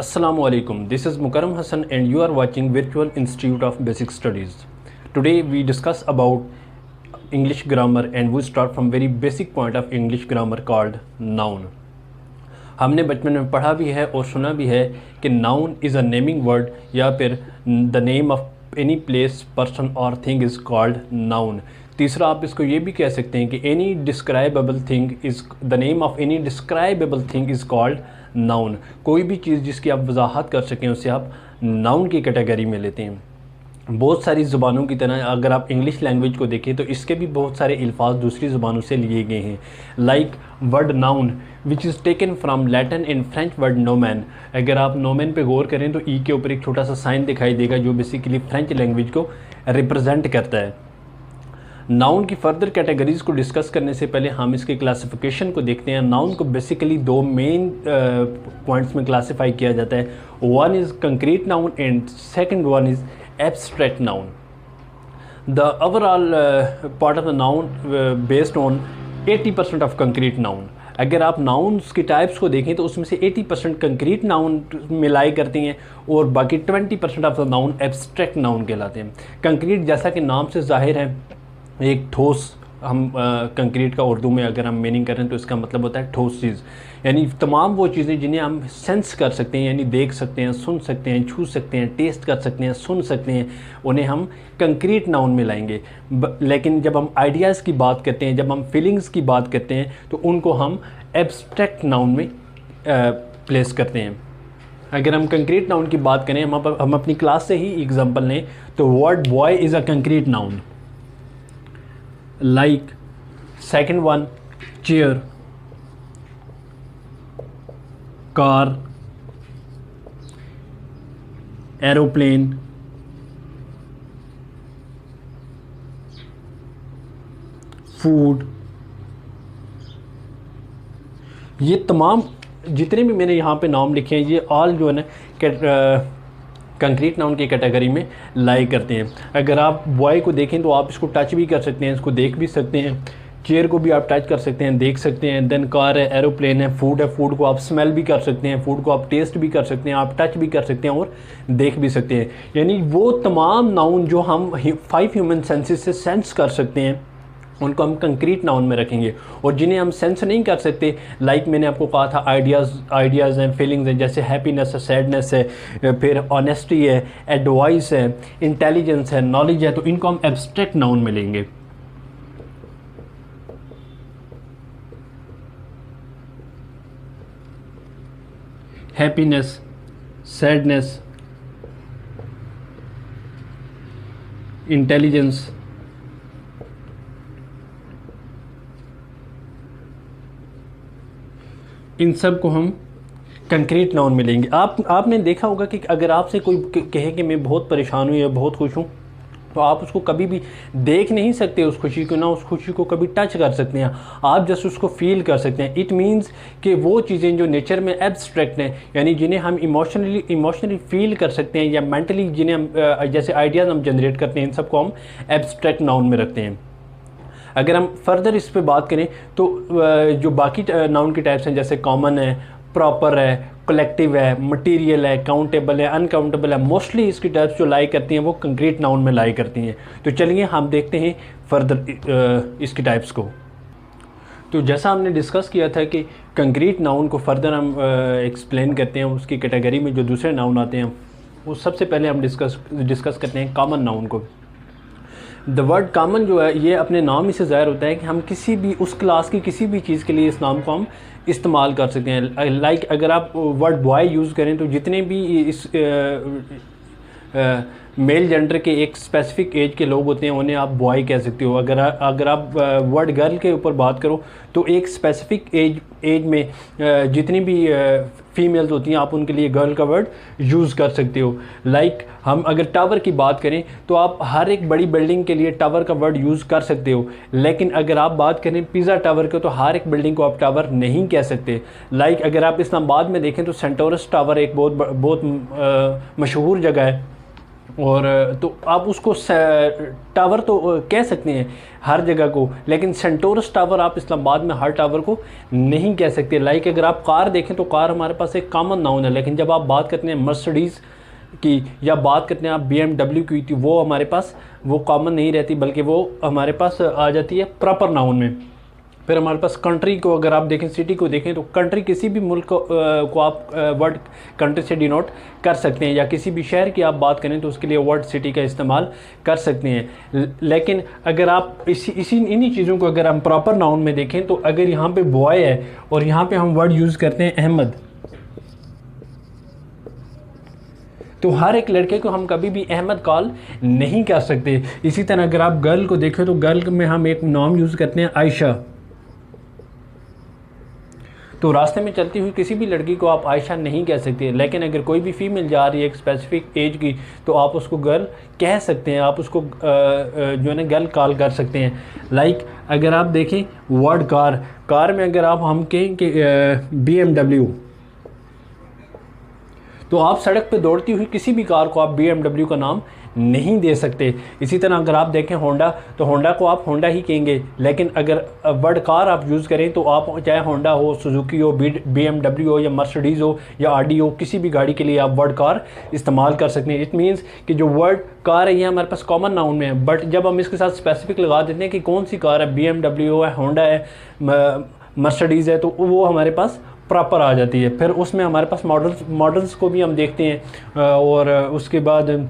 Assalamu alaikum. This is Mukarram Hassan and you are watching Virtual Institute of Basic Studies. Today we discuss about English grammar and we start from very basic point of English grammar called noun. हमने बचपन में पढ़ा भी है और सुना भी है कि noun is a naming word या फिर the name of any place, person or thing is called noun. तीसरा आप इसको ये भी कह सकते हैं कि any describable thing is the name of any describable thing is called noun. कोई भी चीज़ जिसकी आप वजाहत कर सकें उसे आप नाउन की कैटेगरी में लेते हैं। बहुत सारी ज़ुबानों की तरह अगर आप इंग्लिश लैंग्वेज को देखें तो इसके भी बहुत सारे अल्फाज दूसरी ज़ुबानों से लिए गए हैं। Like word noun which is taken from Latin and French word no man. अगर आप नोमैन पे गौर करें तो ई के ऊपर एक छोटा सा साइन दिखाई देगा जो बेसिकली फ्रेंच लैंग्वेज को रिप्रेजेंट करता है। नाउन की फर्दर कैटेगरीज़ को डिस्कस करने से पहले हम इसके क्लासिफिकेशन को देखते हैं। नाउन को बेसिकली दो मेन पॉइंट्स में क्लासिफाई किया जाता है। One is concrete noun and second one is abstract noun. The overall part of the noun based on 80% of concrete noun. अगर आप नाउन्स की टाइप्स को देखें तो उसमें से 80% कंक्रीट नाउन में लाई करती हैं और बाकी 20% of the noun abstract noun कहलाते हैं। कंक्रीट जैसा कि नाम से जाहिर है एक ठोस, हम कंक्रीट का उर्दू में अगर हम मीनिंग करें तो इसका मतलब होता है ठोस चीज़, यानी तमाम वो चीज़ें जिन्हें हम सेंस कर सकते हैं, यानी देख सकते हैं, सुन सकते हैं, छू सकते हैं, टेस्ट कर सकते हैं, सुन सकते हैं, उन्हें हम कंक्रीट नाउन में लाएंगे। लेकिन जब हम आइडियाज़ की बात करते हैं, जब हम फीलिंग्स की बात करते हैं तो उनको हम एब्स्ट्रैक्ट नाउन में प्लेस करते हैं। अगर हम कंक्रीट नाउन की बात करें, हम अपनी क्लास से ही एग्जांपल लें तो word boy is a concrete noun. Like second one, chair, car, aeroplane, food। ये तमाम जितने भी मैंने यहाँ पे नाम लिखे हैं ये ऑल जो है ना कंक्रीट नाउन की कैटेगरी में लाई करते हैं। अगर आप बॉय को देखें तो आप इसको टच भी कर सकते हैं, इसको देख भी सकते हैं। चेयर को भी आप टच कर सकते हैं, देख सकते हैं। देन कार है, एरोप्लेन है, फूड को आप स्मेल भी कर सकते हैं, फूड को आप टेस्ट भी कर सकते हैं, आप टच भी कर सकते हैं और देख भी सकते हैं। यानी वो तमाम नाउन जो हम 5 ह्यूमन सेंसेस से सेंस कर सकते हैं उनको हम कंक्रीट नाउन में रखेंगे। और जिन्हें हम सेंस नहीं कर सकते, लाइक मैंने आपको कहा था आइडियाज़ हैं, फीलिंग्स हैं, जैसे हैप्पीनेस है, सैडनेस है, फिर ऑनेस्टी है, एडवाइस है, इंटेलिजेंस है, नॉलेज है, तो इनको हम एब्स्ट्रैक्ट नाउन में लेंगे। हैप्पीनेस, सैडनेस, इंटेलिजेंस, इन सब को हम कंक्रीट नाउन में लेंगे। आपने देखा होगा कि अगर आपसे कोई कहे कि मैं बहुत परेशान हूँ या बहुत खुश हूँ तो आप उसको कभी भी देख नहीं सकते उस खुशी को, ना उस खुशी को कभी टच कर सकते हैं, आप जस्ट उसको फील कर सकते हैं। इट मीन्स कि वो चीज़ें जो नेचर में एब्स्ट्रैक्ट हैं, यानी जिन्हें हम इमोशनली फील कर सकते हैं या मेंटली जिन्हें हम जैसे आइडियाज़ हम जनरेट करते हैं, इन सबको हम एब्स्ट्रैक्ट नाउन में रखते हैं। अगर हम फर्दर इस पे बात करें तो जो बाकी नाउन की टाइप्स हैं जैसे कॉमन है, प्रॉपर है, कलेक्टिव है, मटेरियल है, काउंटेबल है, अनकाउंटेबल है, मोस्टली इसकी टाइप्स जो लाई करती हैं वो कंक्रीट नाउन में लाई करती हैं। तो चलिए हम देखते हैं फर्दर इसकी टाइप्स को। तो जैसा हमने डिस्कस किया था कि कंक्रीट नाउन को फर्दर हम एक्सप्लेन करते हैं, उसकी कैटेगरी में जो दूसरे नाउन आते हैं वो सबसे पहले हम डिस्कस करते हैं कॉमन नाउन को। द वर्ड कॉमन जो है ये अपने नाम ही से ज़ाहिर होता है कि हम किसी भी उस क्लास की किसी भी चीज़ के लिए इस नाम को हम इस्तेमाल कर सकते हैं। लाइक अगर आप वर्ड बॉय यूज़ करें तो जितने भी इस मेल जेंडर के एक स्पेसिफिक एज के लोग होते हैं उन्हें आप बॉय कह सकते हो। अगर आप वर्ड गर्ल के ऊपर बात करो तो एक स्पेसिफिक एज में जितनी भी फीमेल्स होती हैं आप उनके लिए गर्ल का वर्ड यूज़ कर सकते हो। लाइक हम अगर टावर की बात करें तो आप हर एक बड़ी बिल्डिंग के लिए टावर का वर्ड यूज़ कर सकते हो, लेकिन अगर आप बात करें पिज़्ज़ा टावर के तो हर एक बिल्डिंग को आप टावर नहीं कह सकते। लाइक अगर आप इस्लामाबाद में देखें तो सेंटोरस टावर एक बहुत मशहूर जगह है और तो आप उसको टावर तो कह सकते हैं हर जगह को, लेकिन सेंटोरस टावर आप इस्लामाबाद में हर टावर को नहीं कह सकते। लाइक अगर आप कार देखें तो कार हमारे पास एक कॉमन नाउन है, लेकिन जब आप बात करते हैं मर्सिडीज़ की या बात करते हैं आप BMW की, थी वो हमारे पास वो कॉमन नहीं रहती, बल्कि वो हमारे पास आ जाती है प्रॉपर नाउन में। फिर हमारे पास कंट्री को अगर आप देखें, सिटी को देखें, तो कंट्री किसी भी मुल्क को आप वर्ड कंट्री से डिनोट कर सकते हैं, या किसी भी शहर की आप बात करें तो उसके लिए वर्ड सिटी का इस्तेमाल कर सकते हैं। लेकिन अगर आप इन्हीं चीज़ों को अगर हम प्रॉपर नाउन में देखें, तो अगर यहाँ पे बॉय है और यहाँ पे हम वर्ड यूज़ करते हैं अहमद, तो हर एक लड़के को हम कभी भी अहमद कॉल नहीं कर सकते। इसी तरह अगर आप गर्ल को देखें तो गर्ल में हम एक नाम यूज़ करते हैं आयशा। तो रास्ते में चलती हुई किसी भी लड़की को आप आयशा नहीं कह सकते, लेकिन अगर कोई भी फीमेल जा रही है एक स्पेसिफिक एज की, तो आप उसको गर्ल कह सकते हैं, आप उसको जो है ना गर्ल कॉल कर सकते हैं। लाइक अगर आप देखें वर्ड कार में अगर हम कहें कि BMW, तो आप सड़क पे दौड़ती हुई किसी भी कार को आप BMW का नाम नहीं दे सकते। इसी तरह अगर आप देखें होंडा, तो होंडा को आप होंडा ही कहेंगे, लेकिन अगर वर्ड कार आप यूज़ करें तो आप चाहे होंडा हो, सुजुकी हो, BMW हो, या मर्सिडीज़ हो, या आडी हो, किसी भी गाड़ी के लिए आप वर्ड कार इस्तेमाल कर सकते हैं। इट मीन्स कि जो वर्ड कार है ये हमारे पास कॉमन नाउन में है, बट जब हम इसके साथ स्पेसिफिक लगा देते हैं कि कौन सी कार है, BMW है, होंडा है, मर्सिडीज़ है, तो वो हमारे पास प्रॉपर आ जाती है। फिर उसमें हमारे पास मॉडल्स को भी हम देखते हैं, और उसके बाद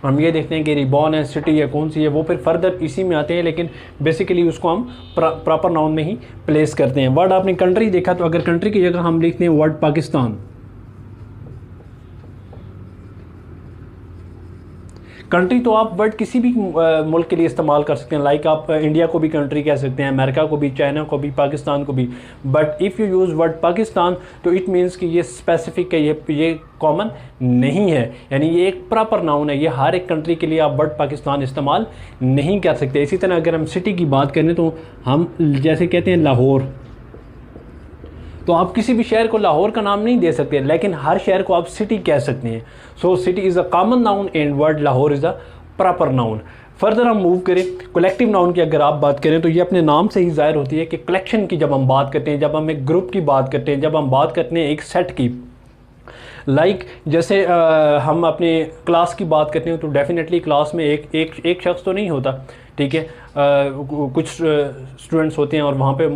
हम ये देखते हैं कि रिबॉन है, सिटी है, कौन सी है, वो फिर फर्दर इसी में आते हैं, लेकिन बेसिकली उसको हम प्रॉपर नाउन में ही प्लेस करते हैं। वर्ड आपने कंट्री देखा, तो अगर कंट्री की जगह हम लिखते हैं वर्ड पाकिस्तान, कंट्री तो आप वर्ड किसी भी मुल्क के लिए इस्तेमाल कर सकते हैं। लाइक आप इंडिया को भी कंट्री कह सकते हैं, अमेरिका को भी, चाइना को भी, पाकिस्तान को भी। But if you use word Pakistan, तो इट मीन्स कि ये स्पेसिफिक है, ये कॉमन नहीं है, यानी ये एक प्रॉपर नाउन है, ये हर एक कंट्री के लिए आप वर्ड पाकिस्तान इस्तेमाल नहीं कर सकते। इसी तरह अगर हम सिटी की बात करें, तो हम जैसे कहते हैं लाहौर, तो आप किसी भी शहर को लाहौर का नाम नहीं दे सकते, लेकिन हर शहर को आप सिटी कह सकते हैं। So city is a common noun and word Lahore is a proper noun. Further हम मूव करें, कलेक्टिव नाउन की अगर आप बात करें, तो ये अपने नाम से ही जाहिर होती है कि कलेक्शन की जब हम बात करते हैं, जब हम एक ग्रुप की बात करते हैं, जब हम बात करते हैं एक सेट की। लाइक जैसे हम अपने क्लास की बात करते हैं, तो डेफिनेटली क्लास में एक शख्स तो नहीं होता, ठीक है, कुछ स्टूडेंट्स होते हैं और वहाँ पे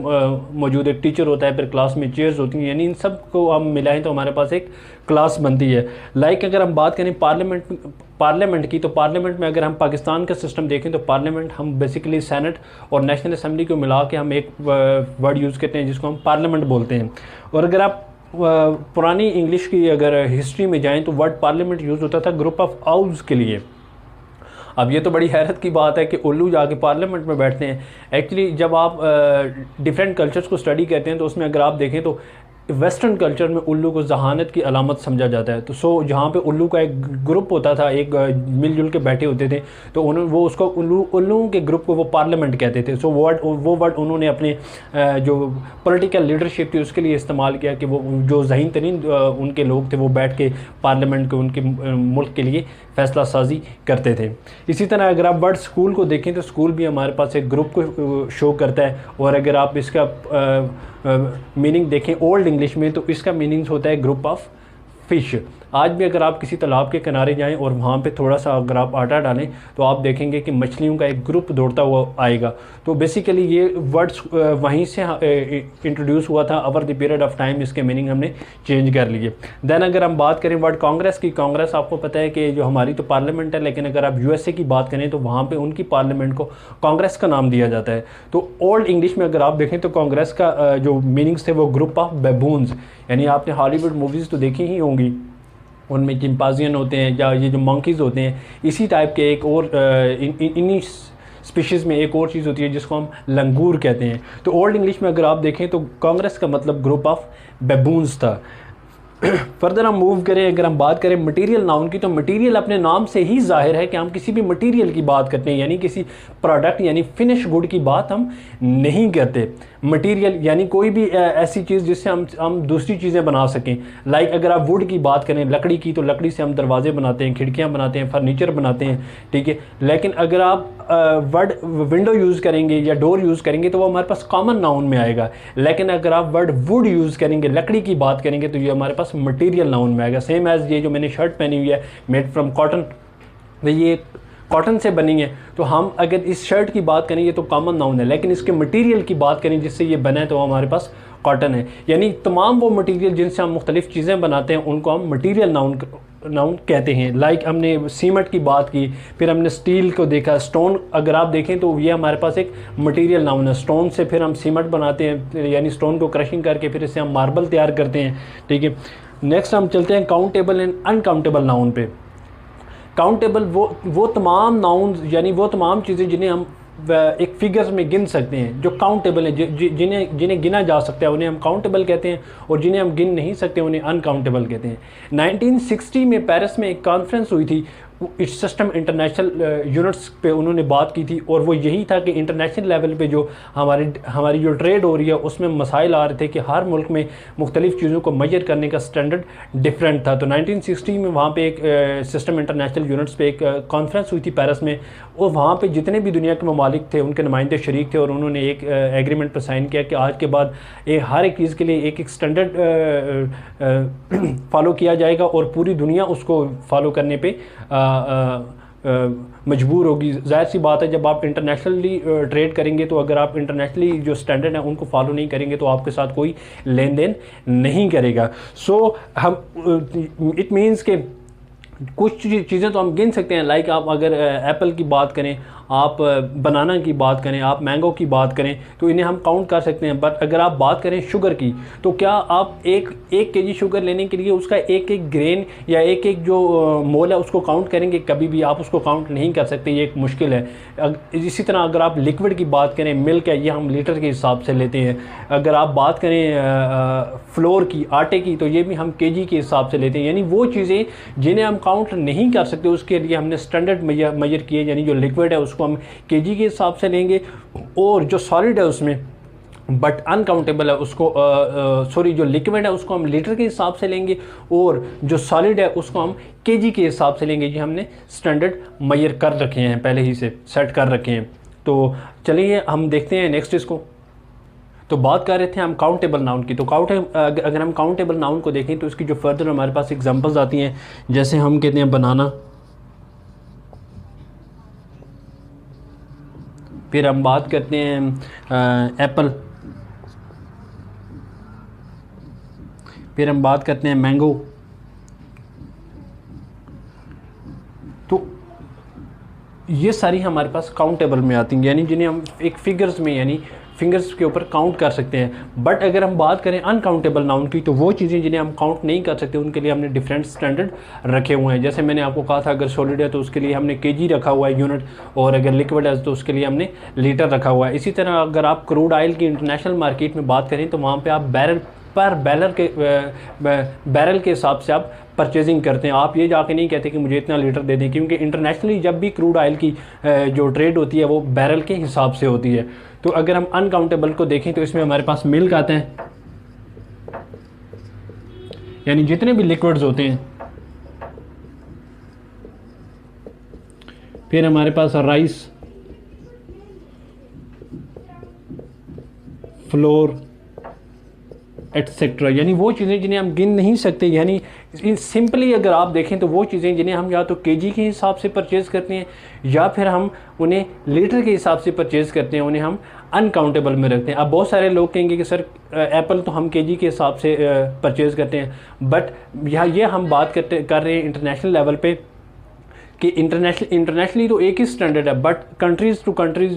मौजूद एक टीचर होता है, फिर क्लास में चेयर्स होती हैं, यानी इन सब को हम मिलाएं तो हमारे पास एक क्लास बनती है। लाइक अगर हम बात करें पार्लियामेंट की, तो पार्लियामेंट में अगर हम पाकिस्तान का सिस्टम देखें, तो पार्लियामेंट हम बेसिकली सेनेट और नेशनल असम्बली को मिला के हम एक वर्ड यूज़ करते हैं जिसको हम पार्लियामेंट बोलते हैं। और अगर आप पुरानी इंग्लिश की अगर हिस्ट्री में जाएँ, तो वर्ड पार्लियामेंट यूज़ होता था ग्रुप ऑफ आउल्स के लिए। अब ये तो बड़ी हैरत की बात है कि उल्लू जाके पार्लियामेंट में बैठते हैं। एक्चुअली जब आप डिफरेंट कल्चर्स को स्टडी करते हैं, तो उसमें अगर आप देखें तो वेस्टर्न कल्चर में उल्लू को जहानत की अलामत समझा जाता है। तो जहाँ पे उल्लू का एक ग्रुप होता था, एक मिलजुल के बैठे होते थे, तो वो उसको उल्लू के ग्रुप को वो पार्लियामेंट कहते थे। सो वो वर्ड उन्होंने अपने जो पॉलिटिकल लीडरशिप थी उसके लिए इस्तेमाल किया कि वो जो ज़हीन तरीन उनके लोग थे वो बैठ के पार्लियामेंट को उनके मुल्क के लिए फ़ैसला साजी करते थे। इसी तरह अगर आप वर्ड स्कूल को देखें, तो स्कूल भी हमारे पास एक ग्रुप को शो करता है। और अगर आप इसका मीनिंग देखें ओल्ड इंग्लिश में, तो इसका मीनिंग होता है ग्रुप ऑफ फ़िश। आज भी अगर आप किसी तालाब के किनारे जाएं और वहाँ पे थोड़ा सा अगर आप आटा डालें, तो आप देखेंगे कि मछलियों का एक ग्रुप दौड़ता हुआ आएगा। तो बेसिकली ये वर्ड्स वहीं से इंट्रोड्यूस हुआ था, over the period of time इसके मीनिंग हमने चेंज कर लिए। देन अगर हम बात करें वर्ड कांग्रेस की, कांग्रेस आपको पता है कि जो हमारी तो पार्लियामेंट है, लेकिन अगर आप USA की बात करें तो वहाँ पर उनकी पार्लियामेंट को कांग्रेस का नाम दिया जाता है। तो ओल्ड इंग्लिश में अगर आप देखें तो कांग्रेस का जो मीनिंग्स थे वो ग्रुप ऑफ बेबून्स, यानी आपने हॉलीवुड मूवीज़ तो देखी ही होंगी, उनमें चिंपाजियन होते हैं या ये जो मंकीज़ होते हैं, इसी टाइप के एक और इन्हीं स्पीशीज़ में एक और चीज़ होती है जिसको हम लंगूर कहते हैं। तो ओल्ड इंग्लिश में अगर आप देखें तो कांग्रेस का मतलब ग्रुप ऑफ बेबून्स था। फर्दर हम मूव करें, अगर हम बात करें मटेरियल नाउन की, तो मटेरियल अपने नाम से ही जाहिर है कि हम किसी भी मटेरियल की बात करते हैं, यानी किसी प्रोडक्ट यानी फिनिश गुड की बात हम नहीं करते। मटेरियल यानी कोई भी ऐसी चीज़ जिससे हम दूसरी चीज़ें बना सकें। लाइक अगर आप वुड की बात करें, लकड़ी की, तो लकड़ी से हम दरवाजे बनाते हैं, खिड़कियाँ बनाते हैं, फर्नीचर बनाते हैं, ठीक है। लेकिन अगर आप वर्ड विंडो यूज़ करेंगे या डोर यूज़ करेंगे तो वो हमारे पास कॉमन नाउन में आएगा। लेकिन अगर आप वर्ड वुड यूज़ करेंगे, लकड़ी की बात करेंगे, तो ये हमारे पास मटेरियल नाउन में आएगा। सेम एज ये जो मैंने शर्ट पहनी हुई है मेड फ्रॉम कॉटन, तो ये कॉटन से बनी है, तो हम अगर इस शर्ट की बात करेंगे तो कॉमन नाउन है। लेकिन इसके मटेरियल की बात करें जिससे ये बना है तो हमारे पास कॉटन है। यानी तमाम वो मटेरियल जिनसे हम मुख्तलिफ़ चीज़ें बनाते हैं उनको हम मटेरियल नाउन कहते हैं। लाइक हमने सीमेंट की बात की, फिर हमने स्टील को देखा, स्टोन अगर आप देखें तो ये हमारे पास एक मटेरियल नाउन है। स्टोन से फिर हम सीमेंट बनाते हैं, यानी स्टोन को क्रशिंग करके फिर इससे हम मार्बल तैयार करते हैं, ठीक है। नेक्स्ट हम चलते हैं काउंटेबल एंड अनकाउंटेबल नाउन पे। काउंटेबल वो तमाम नाउन यानी वो तमाम चीज़ें जिन्हें हम एक फिगर्स में गिन सकते हैं, जो काउंटेबल है, जिन्हें गिना जा सकता है उन्हें हम काउंटेबल कहते हैं, और जिन्हें हम गिन नहीं सकते उन्हें अनकाउंटेबल कहते हैं। 1960 में पेरिस में एक कॉन्फ्रेंस हुई थी, इस सिस्टम इंटरनेशनल यूनिट्स पे उन्होंने बात की थी, और वो यही था कि इंटरनेशनल लेवल पे जो हमारी जो ट्रेड हो रही है उसमें मसाइल आ रहे थे कि हर मुल्क में मुख्तलिफ़ चीज़ों को मेजर करने का स्टैंडर्ड डिफरेंट था। तो 1960 में वहाँ पे एक सिस्टम इंटरनेशनल यूनिट्स पे एक कॉन्फ्रेंस हुई थी पेरिस में, और वहाँ पे जितने भी दुनिया के ममालिक थे उनके नुमाइंदे शरीक थे, और उन्होंने एक एग्रीमेंट पर साइन किया कि आज के बाद हर एक चीज़ के लिए एक स्टैंडर्ड फॉलो किया जाएगा, और पूरी दुनिया उसको फॉलो करने पर मजबूर होगी। ज़ाहिर सी बात है, जब आप इंटरनेशनली ट्रेड करेंगे तो अगर आप इंटरनेशनली जो स्टैंडर्ड है उनको फॉलो नहीं करेंगे तो आपके साथ कोई लेन देन नहीं करेगा। सो हम इट मीन्स के कुछ चीज़ें तो हम गिन सकते हैं। लाइक आप अगर एप्पल की बात करें, आप बनाना की बात करें, आप मैंगो की बात करें, तो इन्हें हम काउंट कर सकते हैं। बट अगर आप बात करें शुगर की, तो क्या आप एक केजी शुगर लेने के लिए उसका एक ग्रेन या एक जो मोल है उसको काउंट करेंगे? कभी भी आप उसको काउंट नहीं कर सकते, ये एक मुश्किल है। इसी तरह अगर आप लिक्विड की बात करें, मिल्क है, ये हम लीटर के हिसाब से लेते हैं। अगर आप बात करें फ्लोर की, आटे की, तो ये भी हम केजी के हिसाब से लेते हैं। यानी वो चीज़ें जिन्हें हम काउंट नहीं कर सकते उसके लिए हमने स्टैंडर्ड मेजर किए, यानी जो लिक्विड है उसको हम केजी के हिसाब से लेंगे, और जो सॉलिड है उसमें बट अनकाउंटेबल है उसको सॉरी जो लिक्विड है उसको हम लीटर के हिसाब से लेंगे, और जो सॉलिड है उसको हम केजी के हिसाब से लेंगे। ये हमने स्टैंडर्ड मेजर कर रखे हैं, पहले ही से सेट कर रखे हैं। तो चलिए हम देखते हैं नेक्स्ट इसको। तो बात कर रहे थे हम काउंटेबल नाउन की। तो अगर हम काउंटेबल नाउन को देखें तो इसकी जो फर्दर हमारे पास एग्जांपल्स आती हैं, जैसे हम कहते हैं बनाना, फिर हम बात करते हैं एप्पल, फिर हम बात करते हैं मैंगो। तो ये सारी हमारे पास काउंटेबल में आती हैं, यानी जिन्हें हम एक फिगर्स में यानी फिंगर्स के ऊपर काउंट कर सकते हैं। बट अगर हम बात करें अनकाउंटेबल नाउन की, तो वो चीज़ें जिन्हें हम काउंट नहीं कर सकते उनके लिए हमने डिफरेंट स्टैंडर्ड रखे हुए हैं। जैसे मैंने आपको कहा था, अगर सॉलिड है तो उसके लिए हमने केजी रखा हुआ है यूनिट, और अगर लिक्विड है तो उसके लिए हमने लीटर रखा हुआ है। इसी तरह अगर आप क्रूड ऑयल की इंटरनेशनल मार्केट में बात करें तो वहाँ पर आप बैरल के हिसाब से आप परचेजिंग करते हैं। आप ये जाके नहीं कहते कि मुझे इतना लीटर दे दें, क्योंकि इंटरनेशनली जब भी क्रूड ऑयल की जो ट्रेड होती है वो बैरल के हिसाब से होती है। तो अगर हम अनकाउंटेबल को देखें तो इसमें हमारे पास मिल्क आते हैं, यानी जितने भी लिक्विड्स होते हैं। फिर हमारे पास राइस, फ्लोर एटसेट्रा, यानी वो चीज़ें जिन्हें हम गिन नहीं सकते। यानी सिंपली अगर आप देखें तो वो चीज़ें जिन्हें हम या तो केजी के हिसाब से परचेज़ करते हैं या फिर हम उन्हें लीटर के हिसाब से परचेज़ करते हैं, उन्हें हम अनकाउंटेबल में रखते हैं। अब बहुत सारे लोग कहेंगे कि सर एप्पल तो हम केजी के हिसाब से परचेज़ करते हैं, बट यहाँ ये हम बात कर रहे हैं इंटरनेशनल लेवल पे कि इंटरनेशनली तो एक ही स्टैंडर्ड है, बट कंट्रीज़ टू कंट्रीज़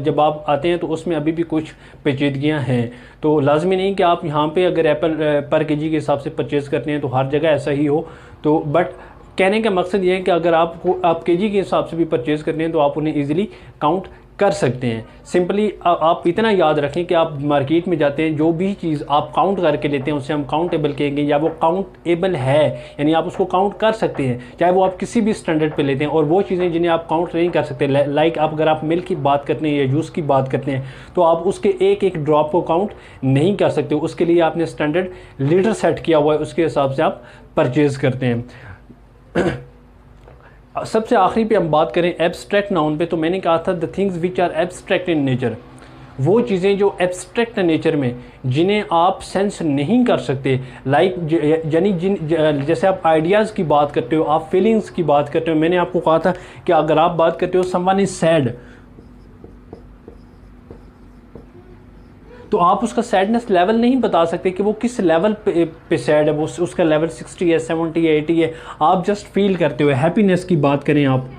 जब आप आते हैं तो उसमें अभी भी कुछ पेचीदगियाँ हैं। तो लाजमी नहीं कि आप यहाँ पे अगर एप्पल पर केजी के हिसाब से परचेज़ करते हैं तो हर जगह ऐसा ही हो। तो बट कहने का मकसद ये है कि अगर आप केजी के हिसाब से भी परचेज़ करते हैं तो आप उन्हें ईज़िली काउंट कर सकते हैं। सिंपली आप इतना याद रखें कि आप मार्केट में जाते हैं, जो भी चीज़ आप काउंट करके लेते हैं उसे हम काउंटेबल कहेंगे, या वो काउंटेबल है यानी आप उसको काउंट कर सकते हैं, चाहे वो आप किसी भी स्टैंडर्ड पे लेते हैं। और वो चीज़ें जिन्हें आप काउंट नहीं कर सकते, लाइक आप अगर आप मिल्क की बात करते हैं या जूस की बात करते हैं, तो आप उसके एक एक ड्रॉप को काउंट नहीं कर सकते। उसके लिए आपने स्टैंडर्ड लीटर सेट किया हुआ है, उसके हिसाब से आप परचेज़ करते हैं। सबसे आखिरी पे हम बात करें एब्स्ट्रैक्ट नाउन पे, तो मैंने कहा था the things which are abstract in nature, वो चीज़ें जो एब्स्ट्रैक्ट नेचर में जिन्हें आप सेंस नहीं कर सकते, लाइक यानी जैसे आप आइडियाज़ की बात करते हो, आप फीलिंग्स की बात करते हो। मैंने आपको कहा था कि अगर आप बात करते हो समवन इज सैड, तो आप उसका सैडनेस लेवल नहीं बता सकते कि वो किस लेवल पे सैड है, वो उसका लेवल 60 है, 70 है, 80 है, आप जस्ट फील करते हो। हैप्पीनेस की बात करें आप,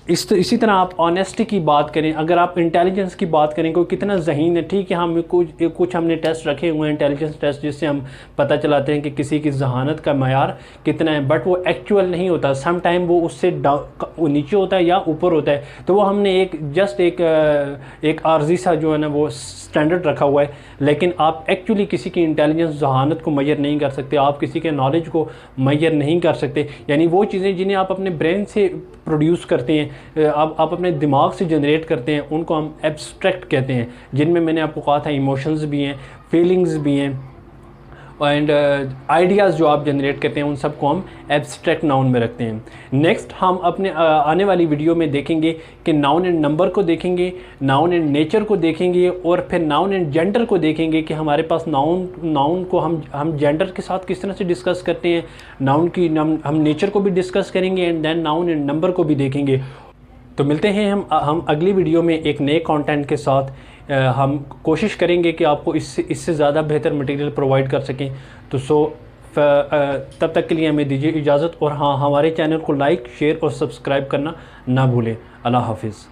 इसी तरह आप ऑनेस्टी की बात करें, अगर आप इंटेलिजेंस की बात करें, कोई कितना ज़हीन है, ठीक है, हम कुछ हमने टेस्ट रखे हुए हैं, इंटेलिजेंस टेस्ट, जिससे हम पता चलाते हैं कि किसी की जहानत का मयार कितना है, बट वो एक्चुअल नहीं होता। सम टाइम वो उससे नीचे होता है या ऊपर होता है। तो वो हमने एक आर्जी सा जो है ना वो स्टैंडर्ड रखा हुआ है, लेकिन आप एक्चुअली किसी की इंटेलिजेंस जहानत को मेजर नहीं कर सकते, आप किसी के नॉलेज को मेजर नहीं कर सकते। यानी वो चीज़ें जिन्हें आप अपने ब्रेन से प्रोड्यूस करते हैं, आप अपने दिमाग से जनरेट करते हैं, उनको हम एब्स्ट्रैक्ट कहते हैं, जिनमें मैंने आपको कहा था इमोशंस भी हैं, फीलिंग्स भी हैं, एंड आइडियाज़ जो आप जनरेट करते हैं, उन सब को हम एब्स्ट्रैक्ट नाउन में रखते हैं। नेक्स्ट हम अपने आने वाली वीडियो में देखेंगे कि नाउन एंड नंबर को देखेंगे, नाउन एंड नेचर को देखेंगे, और फिर नाउन एंड जेंडर को देखेंगे कि हमारे पास नाउन को हम जेंडर के साथ किस तरह से डिस्कस करते हैं, हम नेचर को भी डिस्कस करेंगे, and then noun and number को भी देखेंगे। तो मिलते हैं हम अगली वीडियो में एक नए कंटेंट के साथ। हम कोशिश करेंगे कि आपको इससे ज़्यादा बेहतर मटेरियल प्रोवाइड कर सकें। तो तब तक के लिए हमें दीजिए इजाज़त, और हाँ, हमारे चैनल को लाइक, शेयर और सब्सक्राइब करना ना भूलें। अल्लाह हाफिज़।